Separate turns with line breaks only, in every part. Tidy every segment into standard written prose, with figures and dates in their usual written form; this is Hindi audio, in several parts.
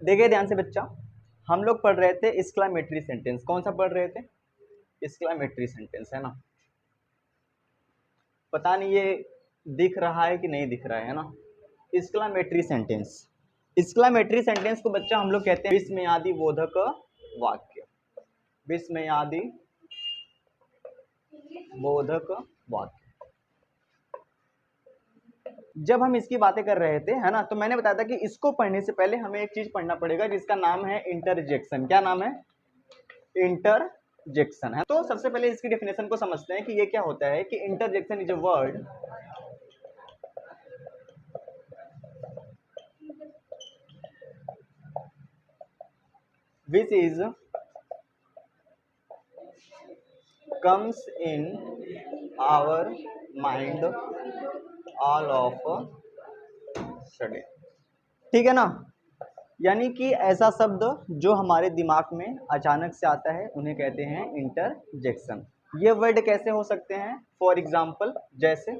देखिए ध्यान से बच्चा, हम लोग पढ़ रहे थे एक्सक्लेमेटरी सेंटेंस। कौन सा पढ़ रहे थे? एक्सक्लेमेटरी सेंटेंस, है ना। पता नहीं ये दिख रहा है कि नहीं दिख रहा है ना। एक्सक्लेमेटरी सेंटेंस, एक्सक्लेमेटरी सेंटेंस को बच्चा हम लोग कहते हैं विस्मयादि बोधक वाक्य। विस्मयादि बोधक वाक्य। जब हम इसकी बातें कर रहे थे, है ना, तो मैंने बताया था कि इसको पढ़ने से पहले हमें एक चीज पढ़ना पड़ेगा जिसका नाम है इंटरजेक्शन। क्या नाम है? इंटरजेक्शन। है तो सबसे पहले इसकी डेफिनेशन को समझते हैं कि ये क्या होता है। कि interjection is a word which is comes in our mind all of sudden। ठीक है ना। यानी कि ऐसा शब्द जो हमारे दिमाग में अचानक से आता है उन्हें कहते हैं इंटरजेक्शन। ये वर्ड कैसे हो सकते हैं? फॉर एग्जाम्पल जैसे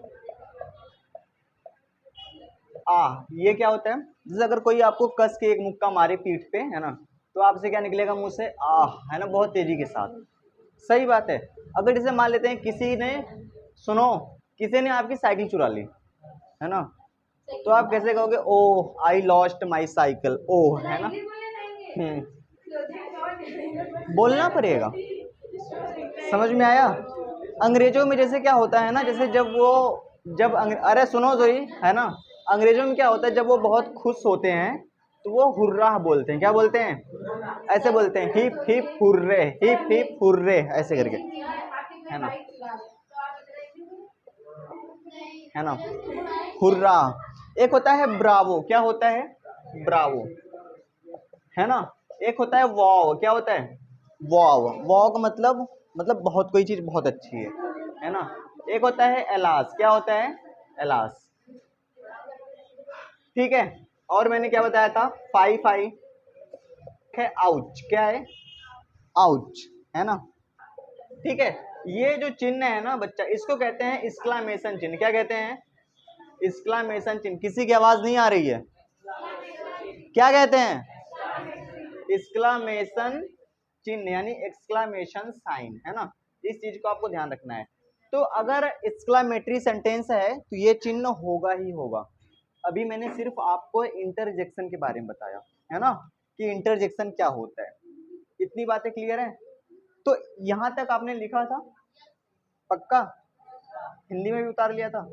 ये क्या होता है? जैसे अगर कोई आपको कस के एक मुक्का मारे पीठ पे, है ना, तो आपसे क्या निकलेगा मुंह से? है ना, बहुत तेजी के साथ। सही बात है। अगर जैसे मान लेते हैं किसी ने, सुनो, किसी ने आपकी साइकिल चुरा ली, है ना, तो आप कैसे कहोगे? ओह आई लॉस्ट माई साइकिल। ओह, है ना। बोलना पड़ेगा। समझ में आया? अंग्रेजों में जैसे क्या होता है ना, जैसे अरे सुनो तो ही, है ना, अंग्रेजों में क्या होता है जब वो बहुत खुश होते हैं तो वो हुर्राह बोलते हैं। क्या बोलते हैं? ऐसे बोलते हैं, hip hip hurray, hip hip hurray, ऐसे करके, है ना, है ना, हुर्रा। एक होता है ब्रावो। क्या होता है? ब्रावो, है ना। एक होता है वाव। क्या होता है? वाव। वाव का मतलब बहुत, कोई चीज बहुत अच्छी है ना। एक होता है एलास। क्या होता है? एलास। ठीक है। और मैंने क्या बताया था? फाई फाई है आउच। क्या है? आउच, है ना। ठीक है। ये जो चिन्ह है ना बच्चा, इसको कहते हैं एक्सक्लेमेशन चिन्ह। क्या कहते हैं? एक्सक्लेमेशन चिन्ह। किसी की आवाज नहीं आ रही है। क्या कहते हैं? एक्सक्लेमेशन चिन्ह यानी एक्सक्लेमेशन साइन, है ना। इस चीज को आपको ध्यान रखना है। तो अगर एक्सक्लेमेटरी सेंटेंस है तो ये चिन्ह होगा ही होगा। अभी मैंने सिर्फ आपको इंटरजेक्शन के बारे में बताया, है ना, कि इंटरजेक्शन क्या होता है। इतनी बातें क्लियर है? तो यहां तक आपने लिखा था? पक्का? हिंदी में भी उतार लिया था?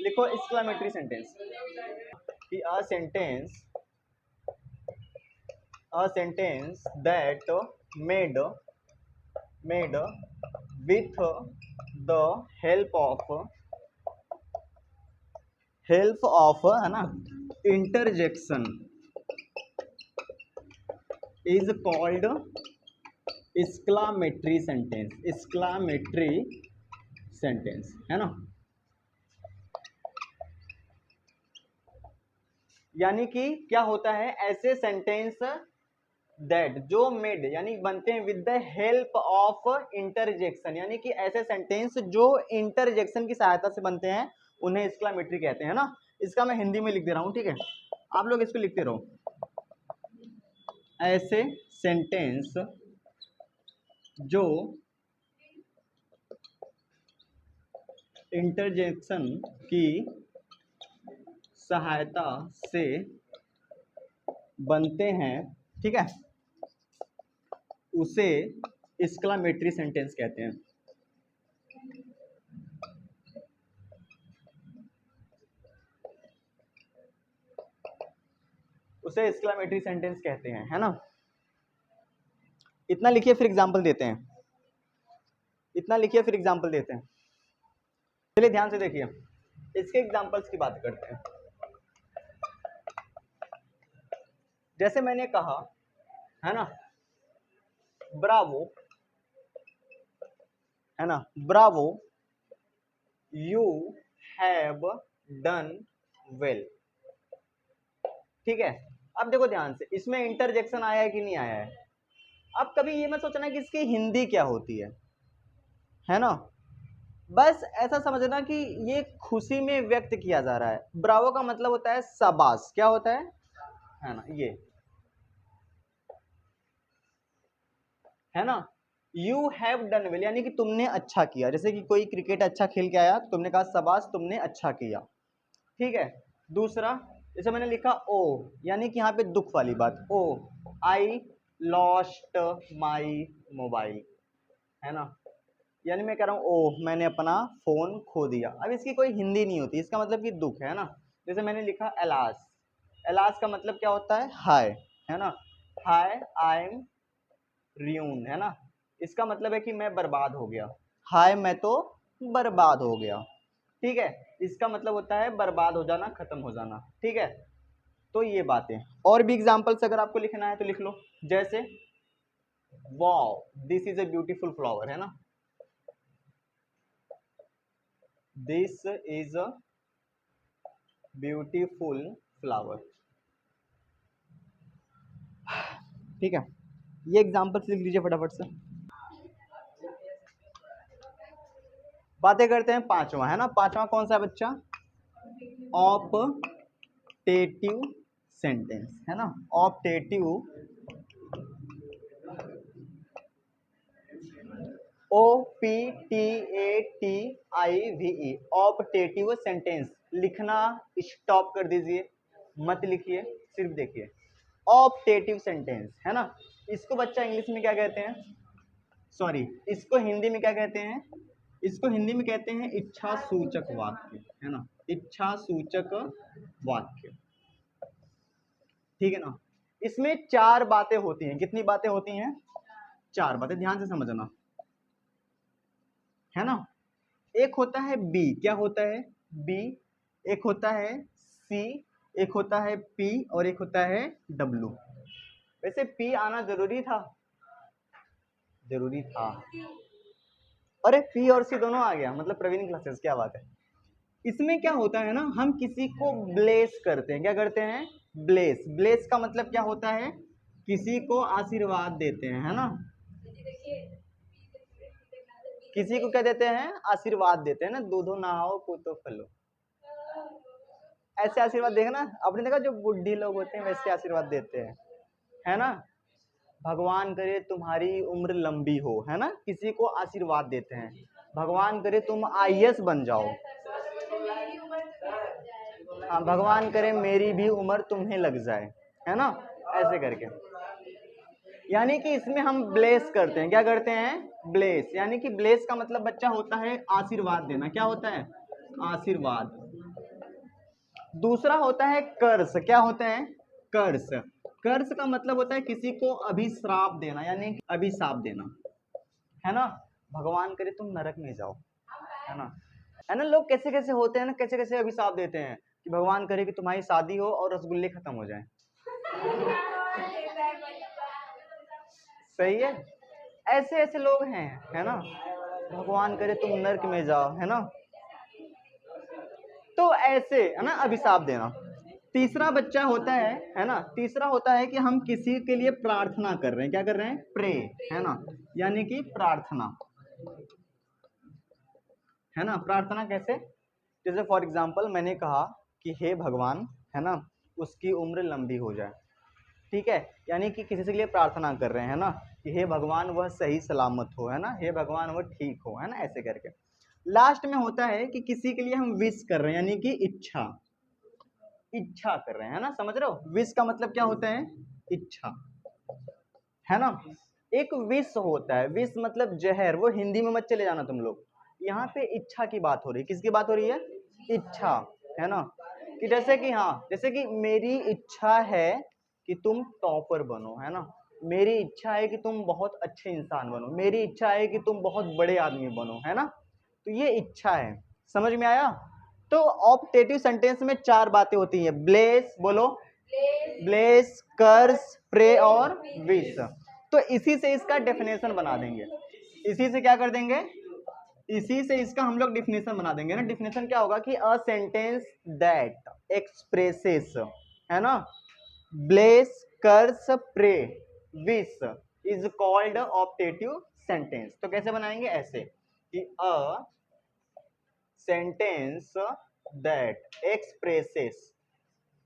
लिखो एक्सक्लेमेटरी सेंटेंस। कि a sentence that made with the help of है ना interjection is called exclamatory sentence। exclamatory sentence, है ना। यानी कि क्या होता है? ऐसे सेंटेंस दैट जो मेड यानी बनते हैं with the help of interjection, यानी कि ऐसे सेंटेंस जो इंटरजेक्शन की सहायता से बनते हैं उन्हें एक्सक्लेमेटरी कहते हैं ना। इसका मैं हिंदी में लिख दे रहा हूं, ठीक है, आप लोग इसको लिखते रहो। ऐसे सेंटेंस जो इंटरजेक्शन की सहायता से बनते हैं, ठीक है, उसे एक्सक्लेमेटरी सेंटेंस कहते हैं। उसे एक्सक्लेमेटरी सेंटेंस कहते हैं, है ना। इतना लिखिए फिर एग्जांपल देते हैं। इतना लिखिए फिर एग्जांपल देते हैं। चलिए ध्यान से देखिए, इसके एग्जांपल्स की बात करते हैं। जैसे मैंने कहा, है ना, ब्रावो, है ना, Bravo, you have done well. ठीक है। अब देखो ध्यान से, इसमें इंटरजेक्शन आया है कि नहीं आया है? अब कभी ये मत सोचना कि इसकी हिंदी क्या होती है ना। बस ऐसा समझना कि ये खुशी में व्यक्त किया जा रहा है। ब्रावो का मतलब होता है शाबाश। क्या होता है ना ये। है ना। यू हैव डन वेल यानी कि तुमने अच्छा किया, जैसे कि कोई क्रिकेट अच्छा खेल के आया, तुमने कहा शाबाश तुमने अच्छा किया, ठीक है। दूसरा, जैसे मैंने लिखा ओ, यानी कि यहाँ पे दुख वाली बात, ओ आई लॉस्ट माई मोबाइल, है ना, यानी मैं कह रहा हूँ ओह मैंने अपना फोन खो दिया। अब इसकी कोई हिंदी नहीं होती, इसका मतलब कि दुख है ना। जैसे मैंने लिखा एलास, एलास का मतलब क्या होता है, हाय, है ना, हाय आई एम रियून, है ना, इसका मतलब है कि मैं बर्बाद हो गया, हाय मैं तो बर्बाद हो गया, ठीक है, इसका मतलब होता है बर्बाद हो जाना, खत्म हो जाना, ठीक है। तो ये बातें, और भी एग्जांपल्स अगर आपको लिखना है तो लिख लो, जैसे wow this is a beautiful flower, है ना, this is a beautiful flower, ठीक है। ये एग्जांपल्स लिख लीजिए फटाफट से। बातें करते हैं पांचवा, है ना, पांचवा कौन सा है बच्चा, ऑप्टेटिव सेंटेंस, है ना, optative, O P T A T I V E, optative sentence. लिखना स्टॉप कर दीजिए, मत लिखिए, सिर्फ देखिए, ऑप्टेटिव सेंटेंस, है ना। इसको बच्चा इंग्लिश में क्या कहते हैं, सॉरी इसको हिंदी में क्या कहते हैं, इसको हिंदी में कहते हैं इच्छा सूचक वाक्य, है ना, इच्छा सूचक वाक्य, ठीक है ना। इसमें चार बातें होती हैं, कितनी बातें होती हैं, चार बातें, ध्यान से समझना, है ना। एक होता है बी, क्या होता है बी, एक होता है सी, एक होता है पी और एक होता है डब्लू। वैसे पी आना जरूरी था, जरूरी था, अरे पी और सी दोनों आ गया, मतलब प्रवीण क्लासेस, क्या बात है। इसमें क्या होता है ना, हम किसी को ब्लेस करते हैं, क्या करते हैं, ब्लेस, ब्लेस का मतलब क्या होता है, किसी को आशीर्वाद देते हैं, है ना, किसी को क्या देते हैं, आशीर्वाद देते हैं ना, दूधो नहाओ पूतो फलो, ऐसे आशीर्वाद देखना, आपने देखा जो बुढ़ी लोग होते हैं वैसे आशीर्वाद देते हैं, है ना, भगवान करे तुम्हारी उम्र लंबी हो, है ना, किसी को आशीर्वाद देते हैं, भगवान करे तुम आईएएस बन जाओ, हाँ भगवान करे मेरी भी उम्र तुम्हें लग जाए, है ना, ऐसे करके, यानी कि इसमें हम ब्लेस करते हैं, क्या करते हैं, ब्लेस, यानी कि ब्लेस का मतलब बच्चा होता है आशीर्वाद देना, क्या होता है, आशीर्वाद। दूसरा होता है कर्स, क्या होता है, कर्स, कर्स का मतलब होता है किसी को अभिश्राप देना, यानी अभिशाप देना, है ना, भगवान करे तुम नरक में जाओ, है ना, है ना, लोग कैसे कैसे होते हैं ना, कैसे कैसे अभिशाप देते हैं कि भगवान करे कि तुम्हारी शादी हो और रसगुल्ले खत्म हो जाए, सही है, ऐसे ऐसे लोग हैं, है ना, भगवान करे तुम नरक में जाओ, है ना, तो ऐसे, है ना, अभिशाप देना। तीसरा बच्चा होता है ना, तीसरा होता है कि हम किसी के लिए प्रार्थना कर रहे हैं, क्या कर रहे हैं, प्रे, है ना, यानी कि प्रार्थना, है ना, प्रार्थना कैसे, जैसे फॉर एग्जांपल मैंने कहा कि हे भगवान, है ना, उसकी उम्र लंबी हो जाए, ठीक है, यानी कि किसी के लिए प्रार्थना कर रहे हैं, है ना, कि हे भगवान वह सही सलामत हो, है ना, हे भगवान वह ठीक हो, है ना, ऐसे करके। लास्ट में होता है कि किसी के लिए हम विश कर रहे हैं, यानी कि इच्छा, इच्छा कर रहे हैं, है ना, समझ रहे हो, विश का मतलब क्या होता है, इच्छा, है ना। एक विष होता है, विष मतलब जहर, वो हिंदी में मत चले जाना तुम लोग, यहाँ पे इच्छा की बात हो रही है, किसकी बात हो रही है, इच्छा, है ना, कि जैसे कि हाँ, जैसे कि मेरी इच्छा है कि तुम टॉपर बनो, है ना, मेरी इच्छा है कि तुम बहुत अच्छे इंसान बनो, मेरी इच्छा है कि तुम बहुत बड़े आदमी बनो, है ना, तो ये इच्छा है, समझ में आया। तो ऑप्टेटिव सेंटेंस में चार बातें होती हैं, ब्लेस, बोलो, ब्लेस, कर्स, प्रे और विश। तो इसी से इसका डेफिनेशन बना देंगे, इसी से क्या कर देंगे, इसी से इसका हम लोग डिफिनेशन बना देंगे ना। डिफिनेशन क्या होगा कि अ सेंटेंस दैट एक्सप्रेसेस, है ना, bless, curse, pray, wish is called optative sentence. तो कैसे बनाएंगे, ऐसे कि a sentence that expresses,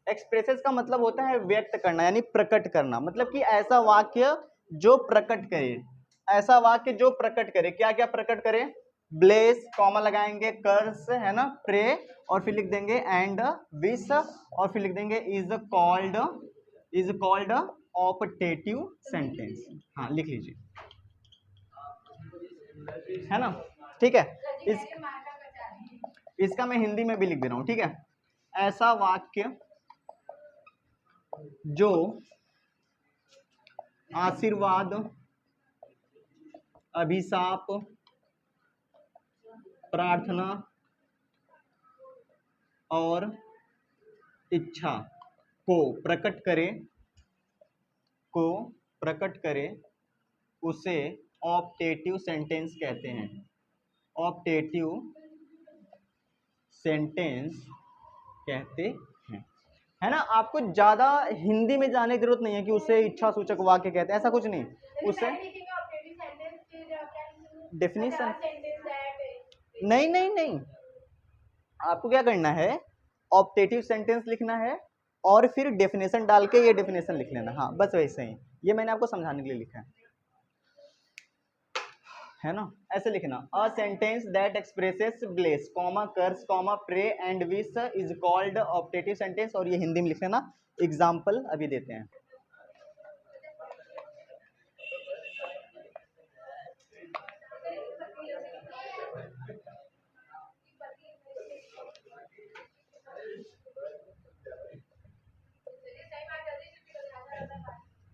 expresses का मतलब होता है व्यक्त करना, यानी प्रकट करना, मतलब कि ऐसा वाक्य जो प्रकट करे, ऐसा वाक्य जो प्रकट करे, क्या क्या प्रकट करे, ब्लेस, कॉमा लगाएंगे, कर्स है ना, प्रे, और फिर लिख देंगे एंड विश, और फिर लिख देंगे इज कॉल्ड ऑप्टेटिव सेंटेंस। हाँ लिख लीजिए, है ना, ठीक है। इसका मैं हिंदी में भी लिख दे रहा हूं, ठीक है। ऐसा वाक्य जो आशीर्वाद, अभिशाप, प्रार्थना और इच्छा को प्रकट करे उसे ऑप्टेटिव सेंटेंस कहते हैं। ऑप्टेटिव सेंटेंस कहते हैं, है ना। आपको ज्यादा हिंदी में जाने की जरूरत नहीं है कि उसे इच्छा सूचक वाक्य कहते हैं, ऐसा कुछ नहीं। उसे डेफिनेशन नहीं नहीं नहीं, आपको क्या करना है, ऑप्टेटिव सेंटेंस लिखना है और फिर डेफिनेशन डाल के ये डेफिनेशन लिख लेना। हाँ बस वैसे ही, ये मैंने आपको समझाने के लिए लिखा है ना। ऐसे लिखना, a sentence that expresses bless, comma curse, comma pray and wish is called optative sentence, और ये हिंदी में लिख लेना। एग्जाम्पल अभी देते हैं।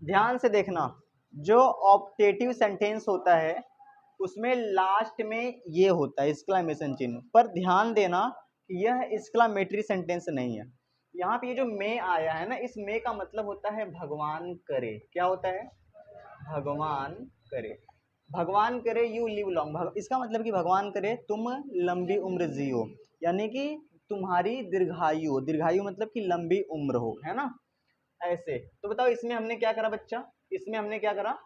ध्यान से देखना, जो ऑप्टेटिव सेंटेंस होता है उसमें लास्ट में ये होता है एक्सक्लेमेशन चिन्ह, पर ध्यान देना कि यह एक्सक्लेमेटरी सेंटेंस नहीं है। यहाँ पे ये जो मे आया है ना, इस मे का मतलब होता है भगवान करे। क्या होता है, भगवान करे। भगवान करे यू लिव लॉन्ग, इसका मतलब कि भगवान करे तुम लंबी उम्र जियो, यानी कि तुम्हारी दीर्घायु हो। दीर्घायु मतलब कि लंबी उम्र हो, है ना। ऐसे तो बताओ इसमें हमने क्या करा बच्चा, इसमें हमने क्या करा,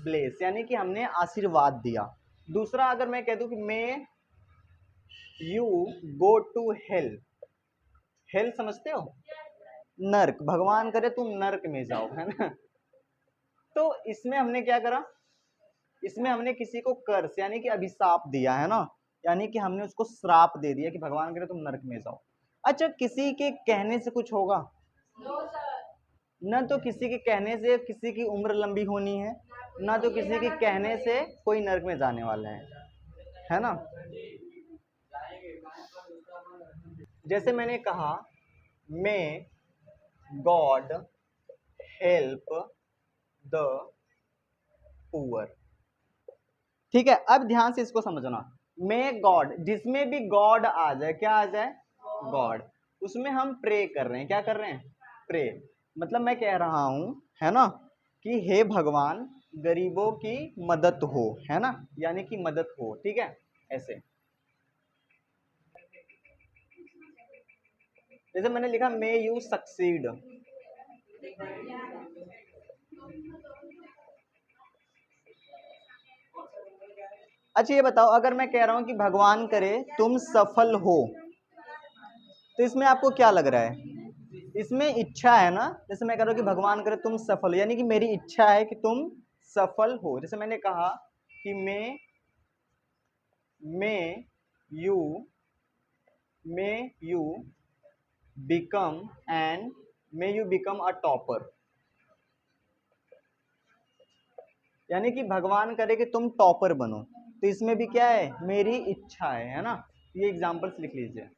ब्लेस, यानी कि हमने आशीर्वाद दिया। दूसरा अगर मैं कह दूं कि may you go to hell, hell समझते हो, नर्क, भगवान करे तुम नर्क में जाओ, है ना। तो इसमें हमने क्या करा, इसमें हमने किसी को कर्स यानी कि अभिशाप दिया, है ना, यानी कि हमने उसको श्राप दे दिया कि भगवान करे तुम नर्क में जाओ। अच्छा किसी के कहने से कुछ होगा, न तो किसी के कहने से किसी की उम्र लंबी होनी है, ना तो किसी के कहने से कोई नर्क में जाने वाला है ना। जैसे मैंने कहा may God help the poor, ठीक है। अब ध्यान से इसको समझना, मे गॉड, जिसमें भी गॉड आ जाए, क्या आ जाए, गॉड, उसमें हम प्रे कर रहे हैं। क्या कर रहे हैं, प्रे, मतलब मैं कह रहा हूं, है ना, कि हे भगवान गरीबों की मदद हो, है ना, यानी कि मदद हो, ठीक है। ऐसे जैसे मैंने लिखा मे यू सक्सीड, अच्छा ये बताओ अगर मैं कह रहा हूं कि भगवान करे तुम सफल हो, तो इसमें आपको क्या लग रहा है, इसमें इच्छा है ना। जैसे मैं कह रहा हूं कि भगवान करे तुम सफल हो, यानी कि मेरी इच्छा है कि तुम सफल हो। जैसे मैंने कहा कि may you may you become and may you become a topper, यानी कि भगवान करे कि तुम टॉपर बनो। तो इसमें भी क्या है, मेरी इच्छा है ना। ये एग्जांपल्स लिख लीजिए।